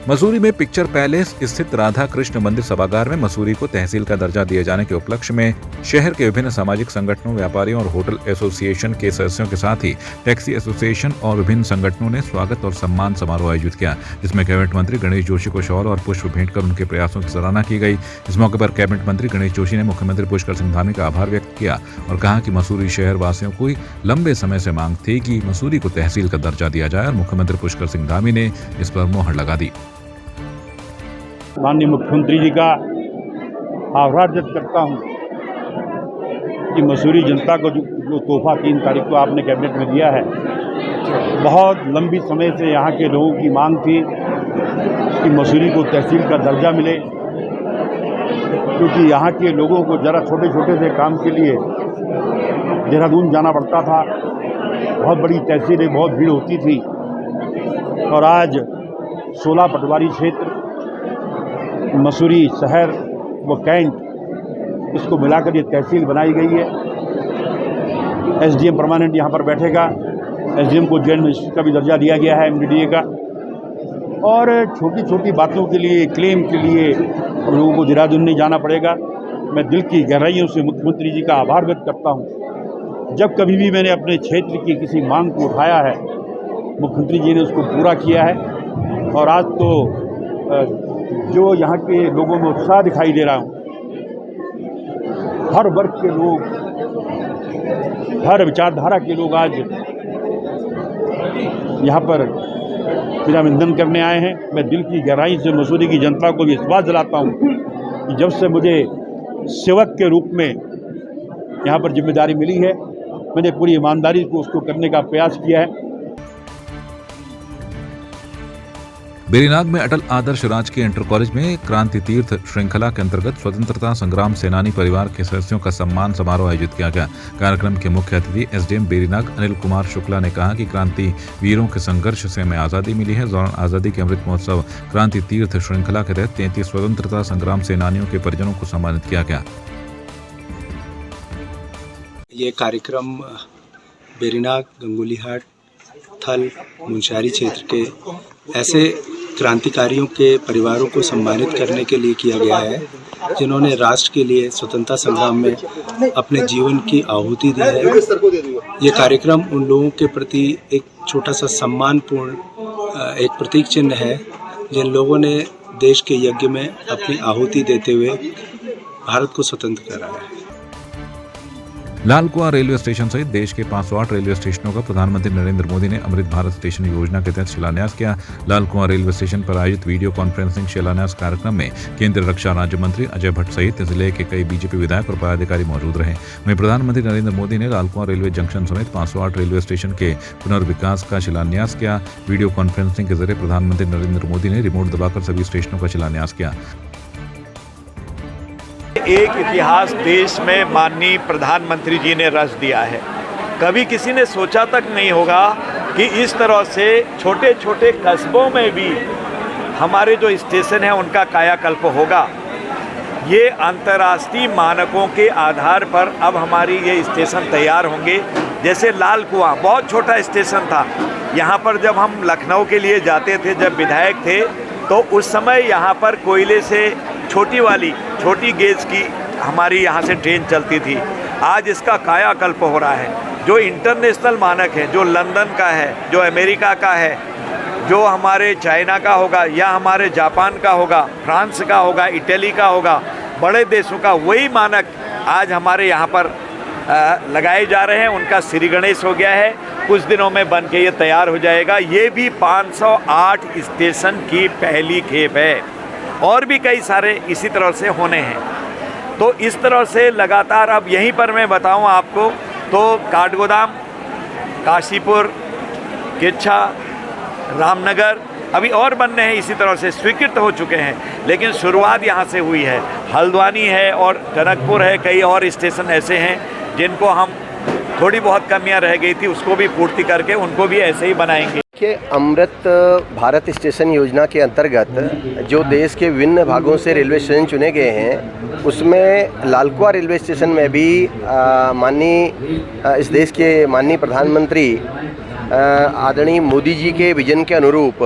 मसूरी में picture palace स्थित राधा कृष्ण मंदिर सभागार में मसूरी को तहसील का दर्जा दिए जाने के उपलक्ष्य में शहर के विभिन्न सामाजिक संगठनों, व्यापारियों और होटल एसोसिएशन के सदस्यों के साथ ही टैक्सी एसोसिएशन और विभिन्न संगठनों ने स्वागत और सम्मान समारोह आयोजित किया, जिसमें कैबिनेट मंत्री गणेश जोशी को शॉल और पुष्प भेंट कर उनके प्रयासों की सराहना की गई। इस मौके पर कैबिनेट मंत्री गणेश जोशी ने मुख्यमंत्री पुष्कर सिंह धामी का आभार व्यक्त किया और कहा कि मसूरी शहर वासियों को लंबे समय से मांग थी कि मसूरी को तहसील का दर्जा दिया जाए और मुख्यमंत्री पुष्कर सिंह धामी ने इस पर मुहर लगा दी। माननीय मुख्यमंत्री जी का आभार व्यक्त करता हूं कि मसूरी जनता को जो तोहफा 3 तारीख को आपने कैबिनेट में दिया है, बहुत लंबी समय से यहाँ के लोगों की मांग थी कि मसूरी को तहसील का दर्जा मिले, क्योंकि यहाँ के लोगों को ज़रा छोटे छोटे से काम के लिए देहरादून जाना पड़ता था। बहुत बड़ी तहसील है, बहुत भीड़ होती थी और आज 16 पटवारी क्षेत्र, मसूरी शहर व कैंट, इसको मिलाकर ये तहसील बनाई गई है। एसडीएम परमानेंट यहाँ पर बैठेगा, एसडीएम को जॉइंट मजिस्ट्रेट का भी दर्जा दिया गया है, एमडीडीए का। और छोटी छोटी बातों के लिए, क्लेम के लिए लोगों को देहरादून नहीं जाना पड़ेगा। मैं दिल की गहराइयों से मुख्यमंत्री जी का आभार व्यक्त करता हूँ। जब कभी भी मैंने अपने क्षेत्र की किसी मांग को उठाया है, मुख्यमंत्री जी ने उसको पूरा किया है। और आज तो जो यहाँ के लोगों में उत्साह दिखाई दे रहा हूँ, हर वर्ग के लोग, हर विचारधारा के लोग आज यहाँ पर अभिनंदन करने आए हैं। मैं दिल की गहराई से मसूरी की जनता को विश्वास दिलाता हूँ कि जब से मुझे सेवक के रूप में यहाँ पर जिम्मेदारी मिली है, मैंने पूरी ईमानदारी को उसको करने का प्रयास किया है। बेरीनाग में अटल आदर्श राजकीय इंटर कॉलेज में क्रांति तीर्थ श्रृंखला के अंतर्गत स्वतंत्रता संग्राम सेनानी परिवार के सदस्यों का सम्मान समारोह आयोजित किया गया। कार्यक्रम के मुख्य अतिथि एसडीएम बेरीनाग अनिल कुमार शुक्ला ने कहा कि क्रांति वीरों के संघर्ष से हमें आजादी मिली है। दौरान आजादी के अमृत महोत्सव क्रांति तीर्थ श्रृंखला के तहत 33 स्वतंत्रता संग्राम सेनानियों के परिजनों को सम्मानित किया गया। ये कार्यक्रम बेरीनाग, गंगोलीहाट, थल, मुंशियारी क्षेत्र के ऐसे क्रांतिकारियों के परिवारों को सम्मानित करने के लिए किया गया है जिन्होंने राष्ट्र के लिए स्वतंत्रता संग्राम में अपने जीवन की आहुति दी है। ये कार्यक्रम उन लोगों के प्रति एक छोटा सा सम्मानपूर्ण एक प्रतीक चिन्ह है जिन लोगों ने देश के यज्ञ में अपनी आहुति देते हुए भारत को स्वतंत्र कराया है। लाल कुआं रेलवे स्टेशन सहित देश के 508 रेलवे स्टेशनों का प्रधानमंत्री नरेंद्र मोदी ने अमृत भारत स्टेशन योजना के तहत शिलान्यास किया। लाल कुआं रेलवे स्टेशन पर आयोजित वीडियो कॉन्फ्रेंसिंग शिलान्यास कार्यक्रम में केंद्रीय रक्षा राज्य मंत्री अजय भट्ट सहित जिले के कई बीजेपी विधायक और पदाधिकारी मौजूद रहे। वहीं प्रधानमंत्री नरेंद्र मोदी ने लाल कुआं रेलवे जंक्शन समेत 508 रेलवे स्टेशन के पुनर्विकास का शिलान्यास किया। वीडियो कॉन्फ्रेंसिंग के जरिए प्रधानमंत्री नरेंद्र मोदी ने रिमोट दबाकर सभी स्टेशनों का शिलान्यास किया। एक इतिहास देश में माननीय प्रधानमंत्री जी ने रच दिया है। कभी किसी ने सोचा तक नहीं होगा कि इस तरह से छोटे छोटे कस्बों में भी हमारे जो स्टेशन हैं उनका कायाकल्प होगा। ये अंतर्राष्ट्रीय मानकों के आधार पर अब हमारी ये स्टेशन तैयार होंगे। जैसे लाल कुआं बहुत छोटा स्टेशन था, यहाँ पर जब हम लखनऊ के लिए जाते थे, जब विधायक थे, तो उस समय यहाँ पर कोयले से छोटी गेज की हमारी यहाँ से ट्रेन चलती थी। आज इसका कायाकल्प हो रहा है। जो इंटरनेशनल मानक है, जो लंदन का है, जो अमेरिका का है, जो हमारे चाइना का होगा या हमारे जापान का होगा, फ्रांस का होगा, इटली का होगा, बड़े देशों का वही मानक आज हमारे यहाँ पर लगाए जा रहे हैं। उनका श्री गणेश हो गया है, कुछ दिनों में बन के ये तैयार हो जाएगा। ये भी 508 स्टेशन की पहली खेप है और भी कई सारे इसी तरह से होने हैं। तो इस तरह से लगातार अब यहीं पर मैं बताऊं आपको तो काठगोदाम, काशीपुर, किच्छा, रामनगर अभी और बनने हैं, इसी तरह से स्वीकृत हो चुके हैं, लेकिन शुरुआत यहाँ से हुई है। हल्द्वानी है और टनकपुर है, कई और स्टेशन ऐसे हैं जिनको हम थोड़ी बहुत कमियां रह गई थी उसको भी पूर्ति करके उनको भी ऐसे ही बनाएंगे। कि अमृत भारत स्टेशन योजना के अंतर्गत जो देश के विभिन्न भागों से रेलवे स्टेशन चुने गए हैं उसमें लाल कुआं रेलवे स्टेशन में भी इस देश के माननीय प्रधानमंत्री आदरणीय मोदी जी के विजन के अनुरूप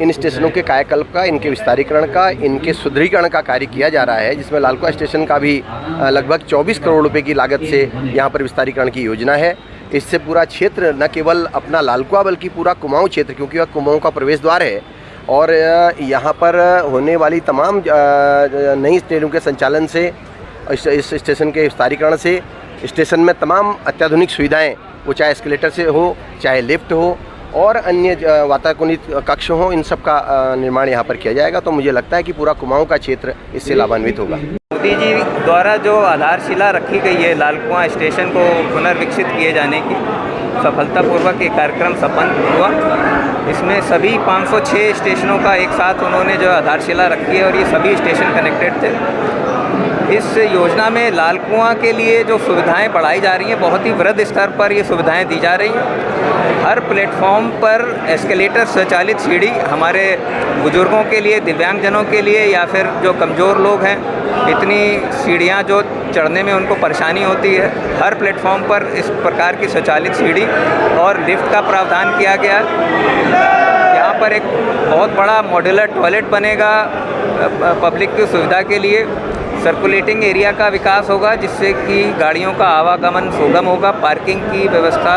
इन स्टेशनों के कायाकल्प का, इनके विस्तारीकरण का, इनके सुदृढ़ीकरण का कार्य किया जा रहा है, जिसमें लालकुआं स्टेशन का भी लगभग 24 करोड़ रुपए की लागत से यहाँ पर विस्तारीकरण की योजना है। इससे पूरा क्षेत्र न केवल अपना लालकुआं बल्कि पूरा कुमाऊं क्षेत्र, क्योंकि वह कुमाऊं का प्रवेश द्वार है, और यहाँ पर होने वाली तमाम नई ट्रेनों के संचालन से, इस स्टेशन के विस्तारीकरण से स्टेशन में तमाम अत्याधुनिक सुविधाएं, वो चाहे एस्केलेटर से हो, चाहे लिफ्ट हो और अन्य वातानुकूलित कक्ष हो, इन सब का निर्माण यहाँ पर किया जाएगा। तो मुझे लगता है कि पूरा कुमाऊं का क्षेत्र इससे लाभान्वित होगा। मोदी जी द्वारा जो आधारशिला रखी गई है लालकुआं स्टेशन को पुनर्विकसित किए जाने की, सफलतापूर्वक ये कार्यक्रम संपन्न हुआ। इसमें सभी 506 स्टेशनों का एक साथ उन्होंने जो आधारशिला रखी है और ये सभी स्टेशन कनेक्टेड थे। इस योजना में लालकुआं के लिए जो सुविधाएं बढ़ाई जा रही हैं, बहुत ही वृहद स्तर पर ये सुविधाएं दी जा रही हैं। हर प्लेटफॉर्म पर एस्केलेटर, स्वचालित सीढ़ी हमारे बुजुर्गों के लिए, दिव्यांगजनों के लिए या फिर जो कमज़ोर लोग हैं, इतनी सीढ़ियां जो चढ़ने में उनको परेशानी होती है, हर प्लेटफॉर्म पर इस प्रकार की स्वचालित सीढ़ी और लिफ्ट का प्रावधान किया गया। यहाँ पर एक बहुत बड़ा मॉड्यूलर टॉयलेट बनेगा पब्लिक की सुविधा के लिए। सर्कुलेटिंग एरिया का विकास होगा, जिससे कि गाड़ियों का आवागमन सुगम होगा। पार्किंग की व्यवस्था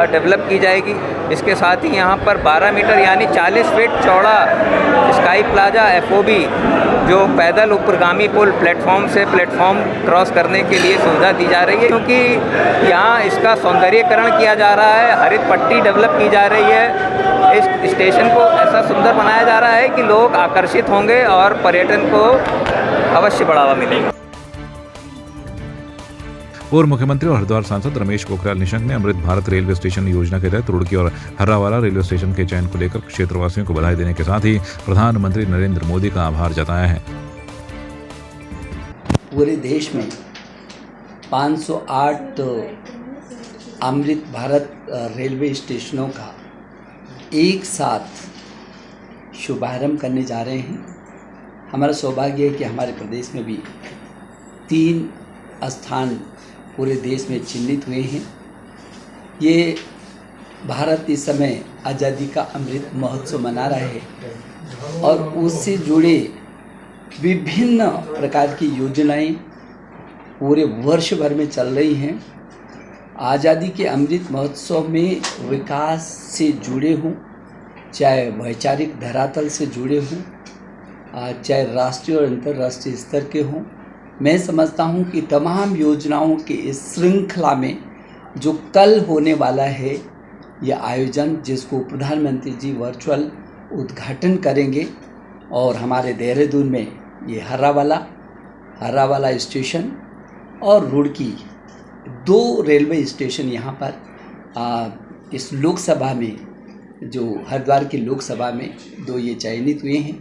डेवलप की जाएगी। इसके साथ ही यहाँ पर 12 मीटर यानी 40 फीट चौड़ा स्काई प्लाजा FOB, जो पैदल ऊपरगामी पुल प्लेटफॉर्म से प्लेटफॉर्म क्रॉस करने के लिए सुविधा दी जा रही है, क्योंकि यहाँ इसका सौंदर्यीकरण किया जा रहा है, हरित पट्टी डेवलप की जा रही है। इस स्टेशन को ऐसा सुंदर बनाया जा रहा है कि लोग आकर्षित होंगे और पर्यटन को अवश्य बढ़ावा मिलेगा। पूर्व मुख्यमंत्री और हरिद्वार सांसद रमेश पोखरियाल निशंक ने अमृत भारत रेलवे स्टेशन योजना के तहत रुड़की और हर्रावाला रेलवे स्टेशन के चयन को लेकर क्षेत्रवासियों को बधाई देने के साथ ही प्रधानमंत्री नरेंद्र मोदी का आभार जताया है। पूरे देश में 508 अमृत भारत रेलवे स्टेशनों का एक साथ शुभारंभ करने जा रहे हैं। हमारा सौभाग्य है कि हमारे प्रदेश में भी 3 स्थान पूरे देश में चिन्हित हुए हैं। ये भारत इस समय आज़ादी का अमृत महोत्सव मना रहा है और उससे जुड़े विभिन्न प्रकार की योजनाएं पूरे वर्ष भर में चल रही हैं। आज़ादी के अमृत महोत्सव में विकास से जुड़े हों, चाहे वैचारिक धरातल से जुड़े हों, चाहे राष्ट्रीय और अंतर्राष्ट्रीय स्तर के हों, मैं समझता हूं कि तमाम योजनाओं के इस श्रृंखला में जो कल होने वाला है यह आयोजन, जिसको प्रधानमंत्री जी वर्चुअल उद्घाटन करेंगे, और हमारे देहरादून में ये हर्रावाला स्टेशन और रुड़की 2 रेलवे स्टेशन यहाँ पर इस लोकसभा में, जो हरिद्वार की लोकसभा में 2 ये चयनित हुए हैं।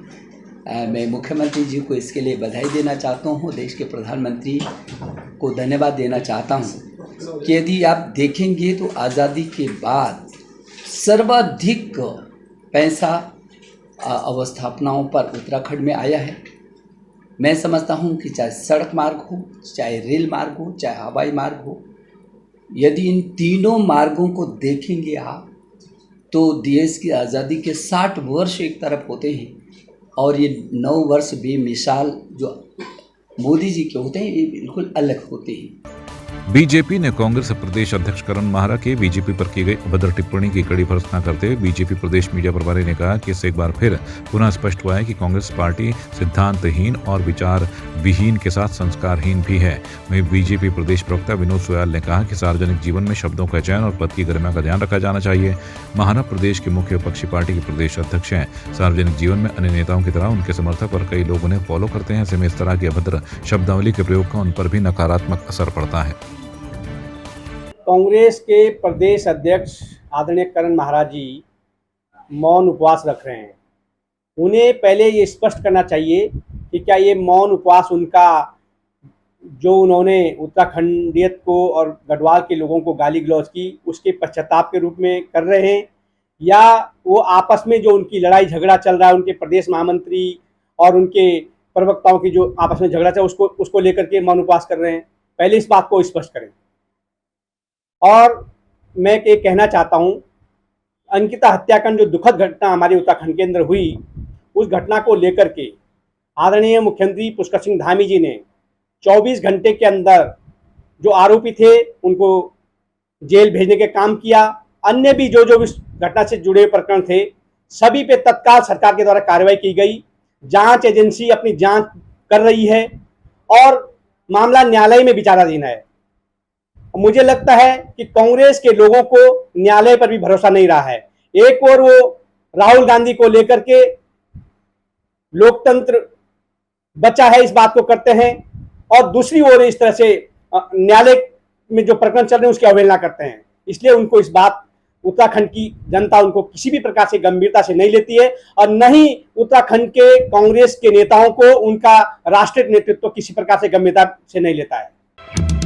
मैं मुख्यमंत्री जी को इसके लिए बधाई देना चाहता हूँ, देश के प्रधानमंत्री को धन्यवाद देना चाहता हूँ कि यदि आप देखेंगे तो आज़ादी के बाद सर्वाधिक पैसा अवस्थापनाओं पर उत्तराखंड में आया है। मैं समझता हूँ कि चाहे सड़क मार्ग हो, चाहे रेल मार्ग हो, चाहे हवाई मार्ग हो, यदि इन तीनों मार्गों को देखेंगे आप तो देश की आज़ादी के 60 वर्ष एक तरफ होते हैं और ये 9 वर्ष बेमिसाल जो मोदी जी के होते हैं ये बिल्कुल अलग होते हैं। बीजेपी ने कांग्रेस प्रदेश अध्यक्ष करण माहरा के बीजेपी पर की गई अभद्र टिप्पणी की कड़ी भर्त्सना करते हुए बीजेपी प्रदेश मीडिया प्रभारी ने कहा कि इससे एक बार फिर पुनः स्पष्ट हुआ है कि कांग्रेस पार्टी सिद्धांतहीन और विचार विहीन के साथ संस्कारहीन भी है। वहीं बीजेपी प्रदेश प्रवक्ता विनोद सोयाल ने कहा कि सार्वजनिक जीवन में शब्दों का चयन और पद की गरिमा का ध्यान रखा जाना चाहिए। माहरा प्रदेश के मुख्य विपक्षी पार्टी के प्रदेश अध्यक्ष हैं। सार्वजनिक जीवन में अन्य नेताओं की तरह उनके समर्थक और कई लोग उन्हें फॉलो करते हैं। ऐसे में इस तरह की अभद्र शब्दावली के प्रयोग का उन पर भी नकारात्मक असर पड़ता है। कांग्रेस के प्रदेश अध्यक्ष आदरणीय करण माहरा जी मौन उपवास रख रहे हैं। उन्हें पहले ये स्पष्ट करना चाहिए कि क्या ये मौन उपवास उनका जो उन्होंने उत्तराखंडियत को और गढ़वाल के लोगों को गाली गलौज की उसके पश्चाताप के रूप में कर रहे हैं, या वो आपस में जो उनकी लड़ाई झगड़ा चल रहा है उनके प्रदेश महामंत्री और उनके प्रवक्ताओं की जो आपस में झगड़ा चल उसको लेकर के मौन उपवास कर रहे हैं। पहले इस बात को स्पष्ट करें। और मैं ये कहना चाहता हूँ अंकिता हत्याकांड जो दुखद घटना हमारे उत्तराखंड के अंदर हुई, उस घटना को लेकर के आदरणीय मुख्यमंत्री पुष्कर सिंह धामी जी ने 24 घंटे के अंदर जो आरोपी थे उनको जेल भेजने के काम किया। अन्य भी जो इस घटना से जुड़े प्रकरण थे सभी पे तत्काल सरकार के द्वारा कार्रवाई की गई। जांच एजेंसी अपनी जांच कर रही है और मामला न्यायालय में विचाराधीन है। मुझे लगता है कि कांग्रेस के लोगों को न्यायालय पर भी भरोसा नहीं रहा है। एक और वो राहुल गांधी को लेकर के लोकतंत्र बचा है इस बात को करते हैं और दूसरी ओर इस तरह से न्यायालय में जो प्रकरण चल रहे हैं उसकी अवहेलना करते हैं। इसलिए उनको इस बात उत्तराखंड की जनता उनको किसी भी प्रकार से गंभीरता से नहीं लेती है और न ही उत्तराखंड के कांग्रेस के नेताओं को उनका राष्ट्रीय नेतृत्व किसी प्रकार से गंभीरता से नहीं लेता है।